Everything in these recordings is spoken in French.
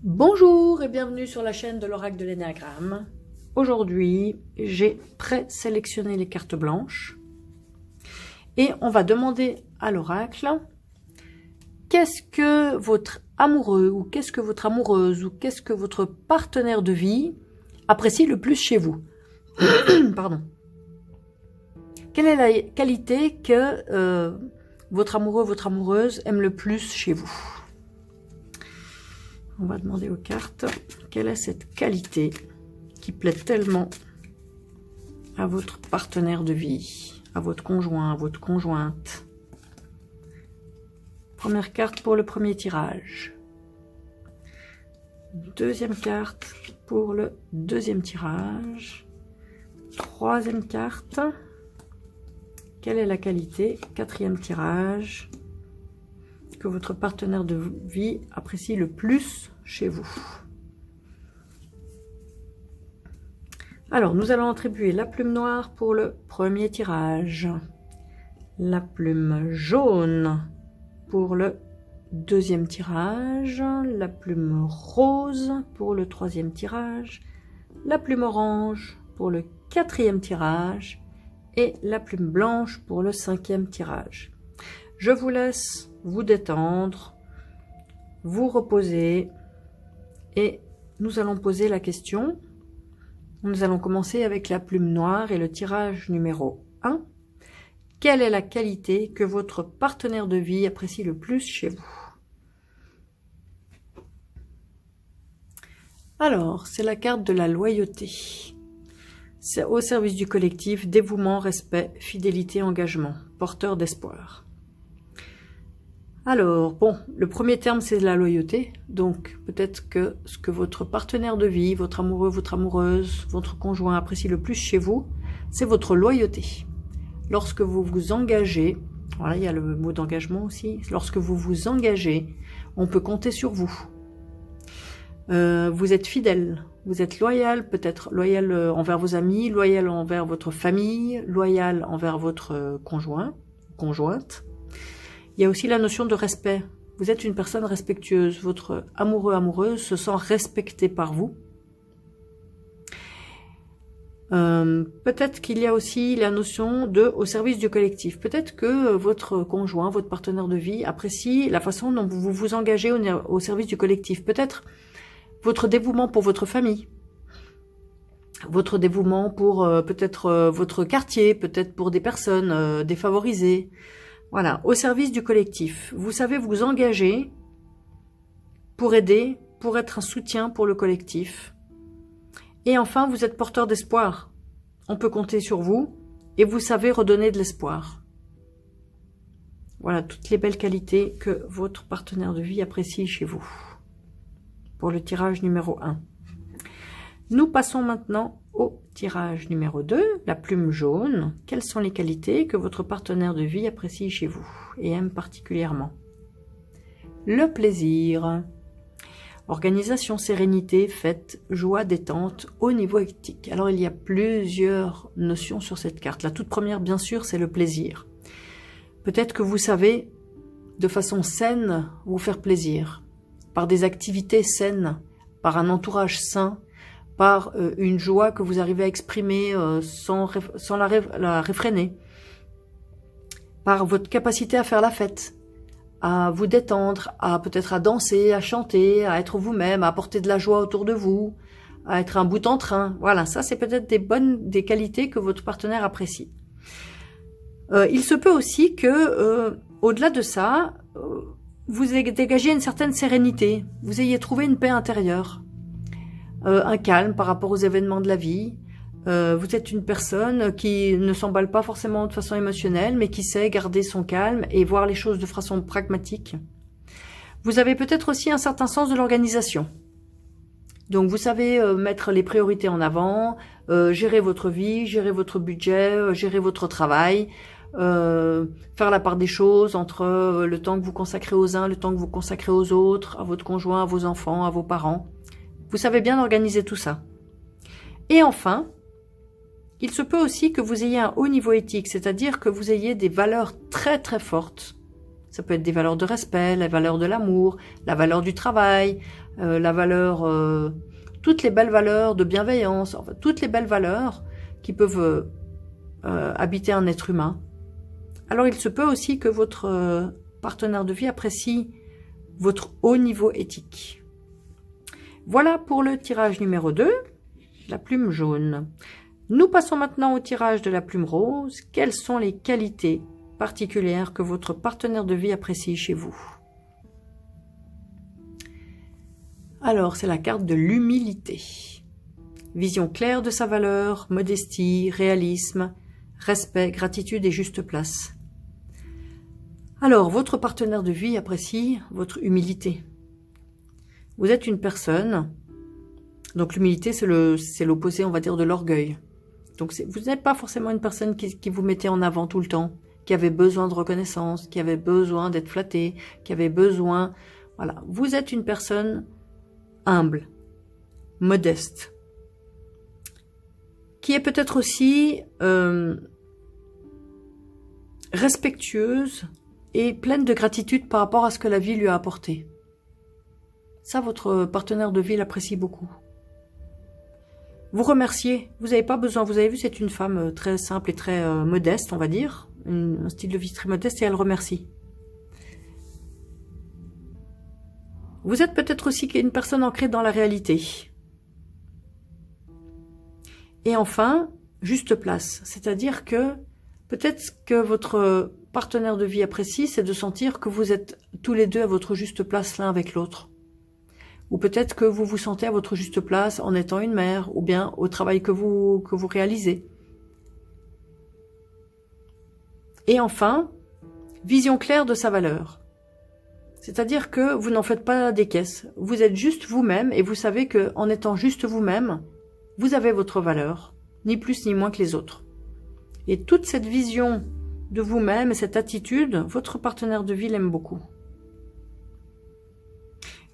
Bonjour et bienvenue sur la chaîne de l'Oracle de l'Énéagramme. Aujourd'hui, j'ai présélectionné les cartes blanches et on va demander à l'Oracle qu'est-ce que votre amoureux ou qu'est-ce que votre amoureuse ou qu'est-ce que votre partenaire de vie apprécie le plus chez vous. Pardon. Quelle est la qualité que votre amoureux ou votre amoureuse aime le plus chez vous? On va demander aux cartes quelle est cette qualité qui plaît tellement à votre partenaire de vie, à votre conjoint, à votre conjointe. Première carte pour le premier tirage. Deuxième carte pour le deuxième tirage. Troisième carte. Quelle est la qualité? Quatrième tirage. Que votre partenaire de vie apprécie le plus chez vous. Alors, nous allons attribuer la plume noire pour le premier tirage, la plume jaune pour le deuxième tirage, la plume rose pour le troisième tirage, la plume orange pour le quatrième tirage et la plume blanche pour le cinquième tirage. Je vous laisse vous détendre, vous reposer et nous allons poser la question. Nous allons commencer avec la plume noire et le tirage numéro 1. Quelle est la qualité que votre partenaire de vie apprécie le plus chez vous? Alors, c'est la carte de la loyauté. C'est au service du collectif, dévouement, respect, fidélité, engagement, porteur d'espoir. Alors, bon, le premier terme, c'est la loyauté. Donc, peut-être que ce que votre partenaire de vie, votre amoureux, votre amoureuse, votre conjoint apprécie le plus chez vous, c'est votre loyauté. Lorsque vous vous engagez, voilà, il y a le mot d'engagement aussi. Lorsque vous vous engagez, on peut compter sur vous. Vous êtes fidèle, vous êtes loyal, peut-être loyal envers vos amis, loyal envers votre famille, loyal envers votre conjoint, conjointe. Il y a aussi la notion de respect. Vous êtes une personne respectueuse. Votre amoureux, amoureuse se sent respecté par vous. Peut-être qu'il y a aussi la notion de au service du collectif. Peut-être que votre conjoint, votre partenaire de vie apprécie la façon dont vous vous engagez au service du collectif. Peut-être votre dévouement pour votre famille. Votre dévouement pour peut-être votre quartier, peut-être pour des personnes défavorisées. Voilà, au service du collectif. Vous savez vous engager pour aider, pour être un soutien pour le collectif. Et enfin, vous êtes porteur d'espoir. On peut compter sur vous et vous savez redonner de l'espoir. Voilà, toutes les belles qualités que votre partenaire de vie apprécie chez vous. Pour le tirage numéro 1. Nous passons maintenant au tirage numéro 2, la plume jaune. Quelles sont les qualités que votre partenaire de vie apprécie chez vous et aime particulièrement? Le plaisir, organisation, sérénité, fête, joie, détente, au niveau éthique. Alors il y a plusieurs notions sur cette carte. La toute première, bien sûr, c'est le plaisir. Peut-être que vous savez, de façon saine, vous faire plaisir, par des activités saines, par un entourage sain, par une joie que vous arrivez à exprimer sans la réfréner, par votre capacité à faire la fête, à vous détendre, à peut-être à danser, à chanter, à être vous-même, à apporter de la joie autour de vous, à être un bout en train. Voilà, ça c'est peut-être des qualités que votre partenaire apprécie. Il se peut aussi que, au-delà de ça, vous dégagiez une certaine sérénité, vous ayez trouvé une paix intérieure. Un calme par rapport aux événements de la vie. Vous êtes une personne qui ne s'emballe pas forcément de façon émotionnelle, mais qui sait garder son calme et voir les choses de façon pragmatique. Vous avez peut-être aussi un certain sens de l'organisation. Donc vous savez mettre les priorités en avant, gérer votre vie, gérer votre budget, gérer votre travail, faire la part des choses entre le temps que vous consacrez aux uns, le temps que vous consacrez aux autres, à votre conjoint, à vos enfants, à vos parents. Vous savez bien organiser tout ça. Et enfin, il se peut aussi que vous ayez un haut niveau éthique, c'est-à-dire que vous ayez des valeurs très très fortes. Ça peut être des valeurs de respect, la valeur de l'amour, la valeur du travail, la valeur, toutes les belles valeurs de bienveillance, enfin, toutes les belles valeurs qui peuvent habiter un être humain. Alors il se peut aussi que votre partenaire de vie apprécie votre haut niveau éthique. Voilà pour le tirage numéro 2, la plume jaune. Nous passons maintenant au tirage de la plume rose. Quelles sont les qualités particulières que votre partenaire de vie apprécie chez vous? Alors, c'est la carte de l'humilité. Vision claire de sa valeur, modestie, réalisme, respect, gratitude et juste place. Alors, votre partenaire de vie apprécie votre humilité. Vous êtes une personne, donc l'humilité c'est l'opposé, on va dire, de l'orgueil. Donc vous n'êtes pas forcément une personne qui vous mettait en avant tout le temps, qui avait besoin de reconnaissance, qui avait besoin d'être flatté, qui avait besoin... Voilà, vous êtes une personne humble, modeste, qui est peut-être aussi respectueuse et pleine de gratitude par rapport à ce que la vie lui a apporté. Ça, votre partenaire de vie l'apprécie beaucoup. Vous remerciez, vous n'avez pas besoin, vous avez vu, c'est une femme très simple et très modeste, on va dire, un style de vie très modeste, et elle remercie. Vous êtes peut-être aussi une personne ancrée dans la réalité. Et enfin, juste place, c'est-à-dire que peut-être ce que votre partenaire de vie apprécie, c'est de sentir que vous êtes tous les deux à votre juste place l'un avec l'autre. Ou peut-être que vous vous sentez à votre juste place en étant une mère, ou bien au travail que vous réalisez. Et enfin, vision claire de sa valeur. C'est-à-dire que vous n'en faites pas des caisses. Vous êtes juste vous-même et vous savez que en étant juste vous-même, vous avez votre valeur, ni plus ni moins que les autres. Et toute cette vision de vous-même et cette attitude, votre partenaire de vie l'aime beaucoup.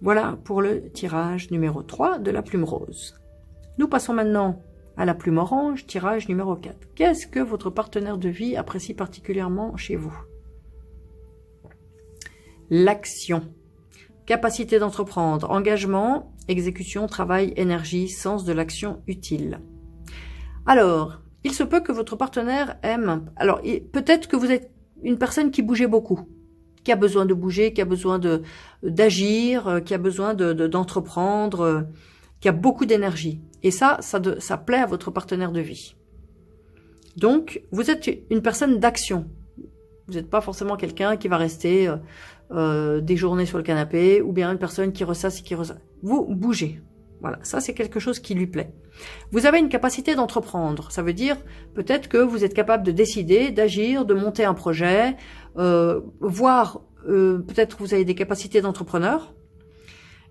Voilà pour le tirage numéro 3 de la plume rose. Nous passons maintenant à la plume orange, tirage numéro 4. Qu'est-ce que votre partenaire de vie apprécie particulièrement chez vous? L'action. Capacité d'entreprendre, engagement, exécution, travail, énergie, sens de l'action utile. Alors, il se peut que votre partenaire aime... Alors, peut-être que vous êtes une personne qui bougeait beaucoup, qui a besoin de bouger, qui a besoin d'agir, qui a besoin d'entreprendre, qui a beaucoup d'énergie. Et ça plaît à votre partenaire de vie. Donc, vous êtes une personne d'action. Vous n'êtes pas forcément quelqu'un qui va rester des journées sur le canapé, ou bien une personne qui ressasse et qui ressasse. Vous bougez. Voilà, ça c'est quelque chose qui lui plaît. Vous avez une capacité d'entreprendre. Ça veut dire peut-être que vous êtes capable de décider, d'agir, de monter un projet, voire peut-être vous avez des capacités d'entrepreneur.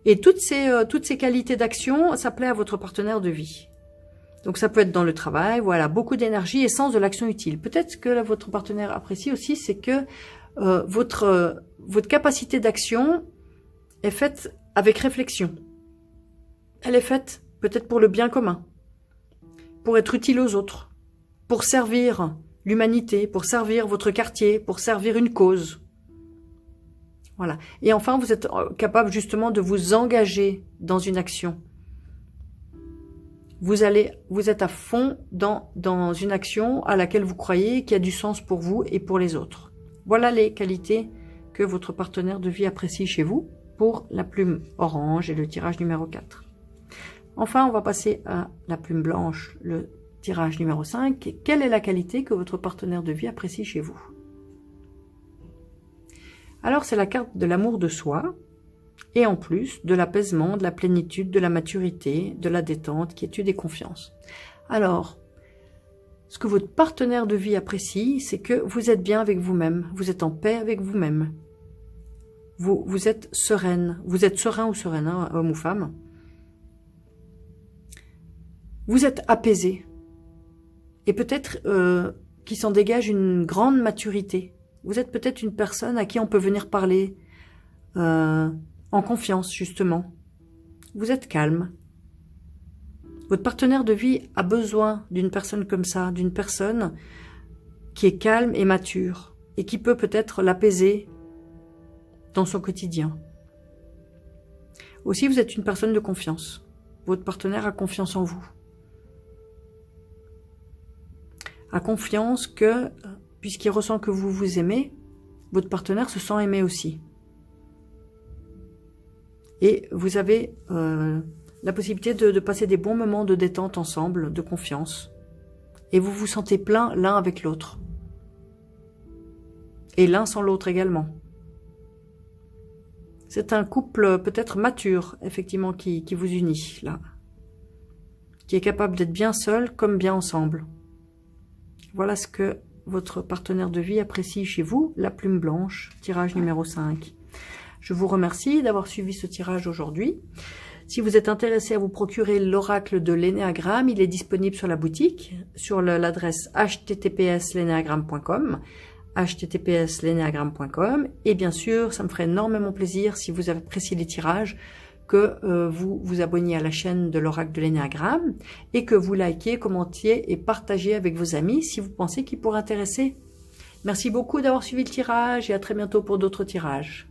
Et toutes ces qualités d'action, ça plaît à votre partenaire de vie. Donc ça peut être dans le travail, voilà, beaucoup d'énergie et sens de l'action utile. Peut-être que votre partenaire apprécie aussi, c'est que votre capacité d'action est faite avec réflexion. Elle est faite peut-être pour le bien commun, pour être utile aux autres, pour servir l'humanité, pour servir votre quartier, pour servir une cause. Voilà. Et enfin, vous êtes capable justement de vous engager dans une action. Vous êtes à fond dans une action à laquelle vous croyez, qui a du sens pour vous et pour les autres. Voilà les qualités que votre partenaire de vie apprécie chez vous pour la plume orange et le tirage numéro 4. Enfin, on va passer à la plume blanche, le tirage numéro 5. Quelle est la qualité que votre partenaire de vie apprécie chez vous? Alors, c'est la carte de l'amour de soi, et en plus de l'apaisement, de la plénitude, de la maturité, de la détente, quiétude et confiance. Alors, ce que votre partenaire de vie apprécie, c'est que vous êtes bien avec vous-même, vous êtes en paix avec vous-même. Vous êtes sereine, vous êtes serein ou sereine, hein, homme ou femme. Vous êtes apaisé. Et peut-être qu'il s'en dégage une grande maturité. Vous êtes peut-être une personne à qui on peut venir parler en confiance, justement. Vous êtes calme. Votre partenaire de vie a besoin d'une personne comme ça, d'une personne qui est calme et mature, et qui peut peut-être l'apaiser dans son quotidien. Aussi, vous êtes une personne de confiance. Votre partenaire a confiance en vous. A confiance que, puisqu'il ressent que vous vous aimez, votre partenaire se sent aimé aussi. Et vous avez la possibilité de passer des bons moments de détente ensemble, de confiance. Et vous vous sentez plein l'un avec l'autre. Et l'un sans l'autre également. C'est un couple peut-être mature, effectivement, qui vous unit, là. Qui est capable d'être bien seul comme bien ensemble. Voilà ce que votre partenaire de vie apprécie chez vous, la plume blanche, tirage numéro 5. Je vous remercie d'avoir suivi ce tirage aujourd'hui. Si vous êtes intéressé à vous procurer l'oracle de l'énéagramme, il est disponible sur la boutique, sur l'adresse https://lenéagramme.com. https://lenéagramme.com, et bien sûr ça me ferait énormément plaisir si vous appréciez les tirages que vous vous abonniez à la chaîne de l'oracle de l'énéagramme et que vous likez, commentiez et partagez avec vos amis si vous pensez qu'il pourrait intéresser. Merci beaucoup d'avoir suivi le tirage et à très bientôt pour d'autres tirages.